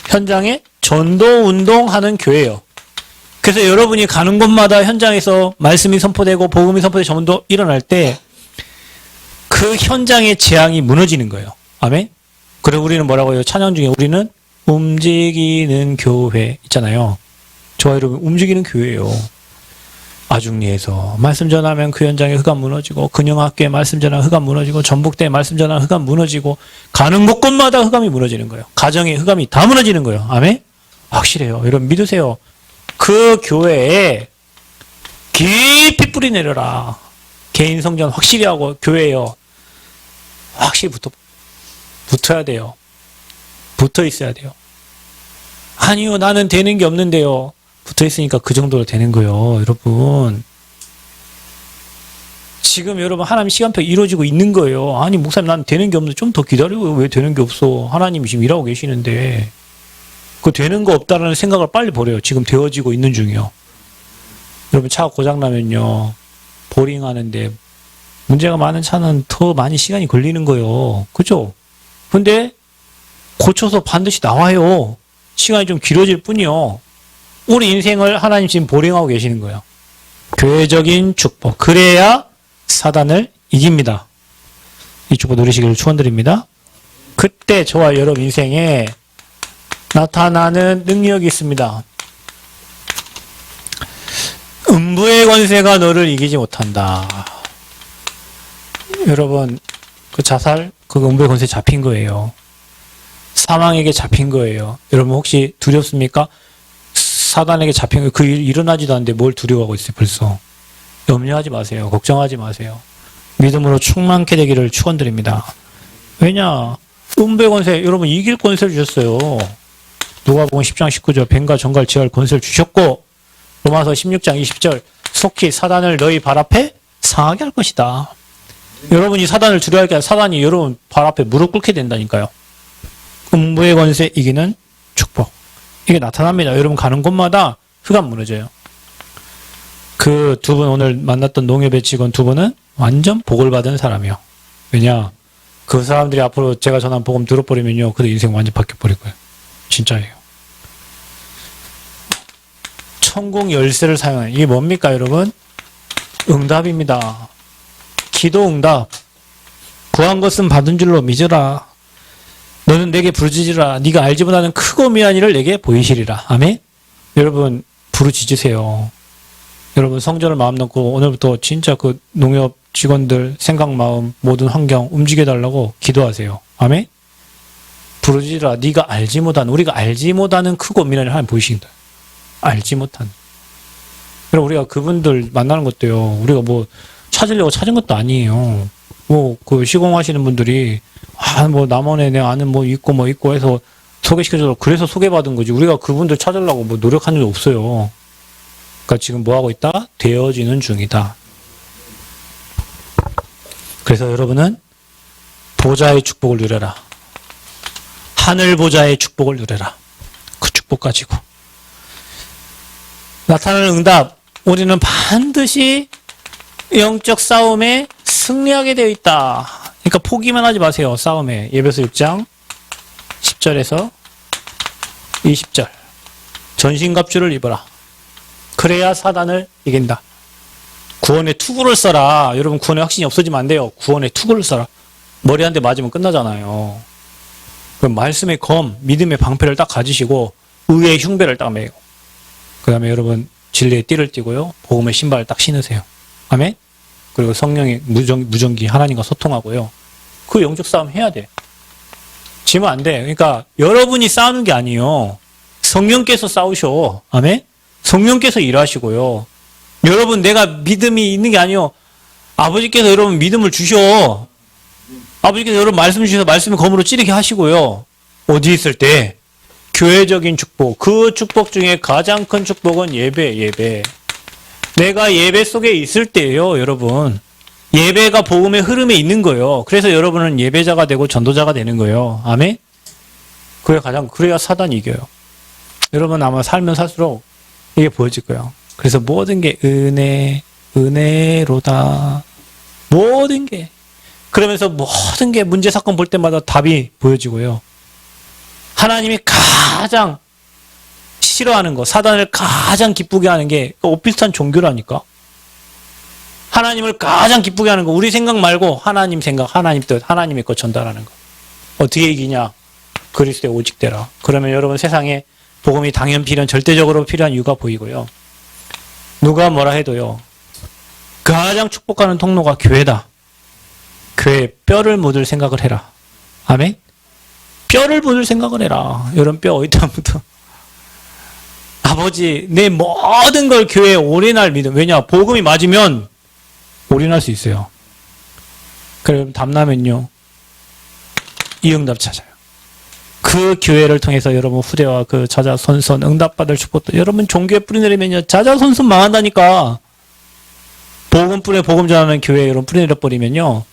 현장에 전도 운동하는 교회예요. 그래서 여러분이 가는 곳마다 현장에서 말씀이 선포되고 복음이 선포되고 전도 일어날 때 그 현장의 재앙이 무너지는 거예요. 아멘? 그리고 우리는 뭐라고 해요? 찬양 중에 우리는 움직이는 교회 있잖아요. 저와 여러분 움직이는 교회예요. 아중리에서 말씀 전하면 그 현장에 흑암 무너지고, 근영학교에 말씀 전하면 흑암 무너지고, 전북대에 말씀 전하면 흑암 무너지고, 가는 곳곳마다 흑암이 무너지는 거예요. 가정에 흑암이 다 무너지는 거예요. 아멘? 확실해요. 여러분 믿으세요. 그 교회에 깊이 뿌리 내려라. 개인 성전 확실히 하고 교회요. 확실히 붙어야 돼요. 붙어 있어야 돼요. 아니요, 나는 되는 게 없는데요. 붙어 있으니까 그 정도로 되는 거예요, 여러분. 지금 여러분 하나님 시간표 이루어지고 있는 거예요. 아니 목사님 난 되는 게 없는데 좀 더 기다리고 왜 되는 게 없어? 하나님이 지금 일하고 계시는데 그 되는 거 없다라는 생각을 빨리 버려요. 지금 되어지고 있는 중이요. 여러분 차가 고장나면요, 보링하는데 문제가 많은 차는 더 많이 시간이 걸리는 거예요. 그죠? 근데 고쳐서 반드시 나와요. 시간이 좀 길어질 뿐이요. 우리 인생을 하나님 지금 보링하고 계시는 거예요. 교회적인 축복. 그래야 사단을 이깁니다. 이 축복 누리시기를 축원드립니다. 그때 저와 여러분 인생에 나타나는 능력이 있습니다. 음부의 권세가 너를 이기지 못한다. 여러분, 그 자살, 그 음부의 권세에 잡힌 거예요. 사망에게 잡힌 거예요. 여러분 혹시 두렵습니까? 사단에게 잡힌 거, 그 일 일어나지도 않는데 뭘 두려워하고 있어요, 벌써. 염려하지 마세요. 걱정하지 마세요. 믿음으로 충만케 되기를 축원드립니다. 왜냐? 음부의 권세, 여러분 이길 권세를 주셨어요. 누가복음 10장 19절, 뱀과 정갈 지할 권세를 주셨고, 로마서 16장 20절, 속히 사단을 너희 발 앞에 상하게 할 것이다. 여러분이 사단을 두려워할 게 아니라 사단이 여러분 발 앞에 무릎 꿇게 된다니까요. 음부의 권세 이기는 축복. 이게 나타납니다. 여러분 가는 곳마다 흑암 무너져요. 그 두 분 오늘 만났던 농협의 직원 두 분은 완전 복을 받은 사람이요. 왜냐? 그 사람들이 앞으로 제가 전한 복음 들어버리면요, 그들 인생 완전 바뀌어버릴 거예요. 진짜예요. 천국 열쇠를 사용하는, 이게 뭡니까 여러분? 응답입니다. 기도 응답. 구한 것은 받은 줄로 믿으라. 너는 내게 부르짖으라. 네가 알지 못하는 크고 미한 일을 내게 보이시리라. 아멘? 여러분 부르짖으세요. 여러분 성전을 마음 놓고 오늘부터 진짜 그 농협 직원들 생각 마음 모든 환경 움직여달라고 기도하세요. 아멘? 부르짖으라. 네가 알지 못하는, 우리가 알지 못하는 크고 미한 일을 하나님 보이신다. 알지 못한. 그럼 우리가 그분들 만나는 것도요, 우리가 뭐 찾으려고 찾은 것도 아니에요. 뭐 그 시공하시는 분들이 뭐 남원에 내가 아는 뭐 있고 해서 소개시켜줘서 그래서 소개받은 거지. 우리가 그분들 찾으려고 뭐 노력한 일 없어요. 그러니까 지금 뭐 하고 있다? 되어지는 중이다. 그래서 여러분은 보좌의 축복을 누려라. 하늘 보좌의 축복을 누려라. 그 축복 가지고 나타나는 응답. 우리는 반드시 영적 싸움에 승리하게 되어 있다. 그러니까 포기만 하지 마세요. 싸움에. 에베소 6장 10절에서 20절. 전신갑주를 입어라. 그래야 사단을 이긴다. 구원의 투구를 써라. 여러분 구원의 확신이 없어지면 안 돼요. 구원의 투구를 써라. 머리 한 대 맞으면 끝나잖아요. 그럼 말씀의 검, 믿음의 방패를 딱 가지시고 의의 흉배를 딱 매요. 그 다음에 여러분 진리의 띠를 띠고요. 복음의 신발을 딱 신으세요. 아멘? 그리고 성령의 무전기 하나님과 소통하고요. 그 영적 싸움 해야 돼. 지면 안 돼. 그러니까 여러분이 싸우는 게 아니에요. 성령께서 싸우셔. 아멘? 성령께서 일하시고요. 여러분 내가 믿음이 있는 게 아니에요. 아버지께서 여러분 믿음을 주셔. 아버지께서 여러분 말씀 주셔서 말씀을 검으로 찌르게 하시고요. 어디 있을 때? 교회적인 축복. 그 축복 중에 가장 큰 축복은 예배. 내가 예배 속에 있을 때예요, 여러분. 예배가 복음의 흐름에 있는 거예요. 그래서 여러분은 예배자가 되고 전도자가 되는 거예요. 아멘? 그래야 사단이 이겨요. 여러분 아마 살면 살수록 이게 보여질 거예요. 그래서 모든 게 은혜로다. 모든 게. 그러면서 모든 게 문제 사건 볼 때마다 답이 보여지고요. 하나님이 가장 싫어하는 거, 사단을 가장 기쁘게 하는 게 오피스탄 종교라니까. 하나님을 가장 기쁘게 하는 거, 우리 생각 말고 하나님 생각, 하나님 뜻, 하나님의 것 전달하는 거. 어떻게 이기냐? 그리스도의 오직되라. 그러면 여러분 세상에 복음이 당연 필요한, 절대적으로 필요한 이유가 보이고요. 누가 뭐라 해도요. 가장 축복하는 통로가 교회다. 교회에 뼈를 묻을 생각을 해라. 아멘? 뼈를 묻을 생각을 해라. 여러분 뼈 어디다 묻어? 아버지, 내 모든 걸 교회에 올인할 믿음. 왜냐? 복음이 맞으면 올인할 수 있어요. 그럼 답나면요. 이 응답 찾아요. 그 교회를 통해서 여러분 후대와 그 자자손손 응답받을 축복도 여러분 종교에 뿌리내리면요. 자자손손 망한다니까. 복음 뿌려 복음 전하는 교회에 여러분 뿌리내려 버리면요.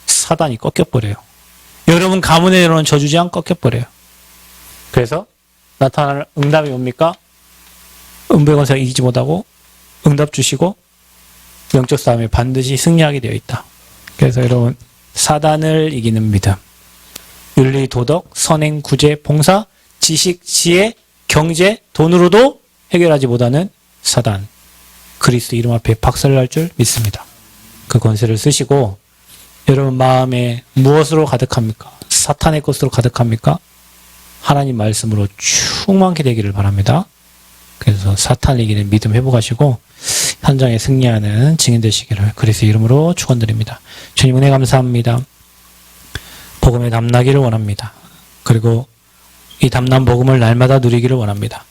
사단이 꺾여버려요. 여러분 가문에 여러분 저주지안 꺾여버려요. 그래서 나타나는 응답이 뭡니까? 은배권세가 이기지 못하고 응답 주시고 영적 싸움에 반드시 승리하게 되어 있다. 그래서 여러분 사단을 이기는 믿음, 윤리, 도덕, 선행, 구제, 봉사, 지식, 지혜, 경제, 돈으로도 해결하지 못하는 사단, 그리스도 이름 앞에 박살날 줄 믿습니다. 그 권세를 쓰시고 여러분 마음에 무엇으로 가득합니까? 사탄의 것으로 가득합니까? 하나님 말씀으로 충만케 되기를 바랍니다. 그래서 사탄을 이기는 믿음 회복하시고 현장에 승리하는 증인 되시기를 그리스도 이름으로 축원드립니다. 주님 은혜 감사합니다. 복음에 담나기를 원합니다. 그리고 이 담난 복음을 날마다 누리기를 원합니다.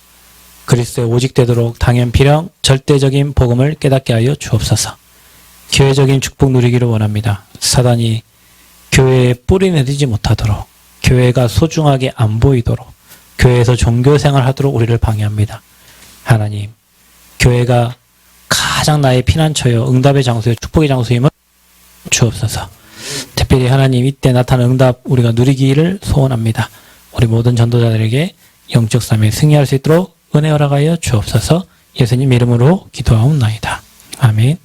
그리스도의 오직 되도록 당연 필요한 절대적인 복음을 깨닫게 하여 주옵소서. 교회적인 축복 누리기를 원합니다. 사단이 교회에 뿌리 내리지 못하도록, 교회가 소중하게 안 보이도록, 교회에서 종교생활 하도록 우리를 방해합니다. 하나님, 교회가 가장 나의 피난처요, 응답의 장소요, 축복의 장소임을 주옵소서. 특별히 하나님 이때 나타나는 응답 우리가 누리기를 소원합니다. 우리 모든 전도자들에게 영적 삶에 승리할 수 있도록 은혜 허락하여 주옵소서. 예수님 이름으로 기도하옵나이다. 아멘.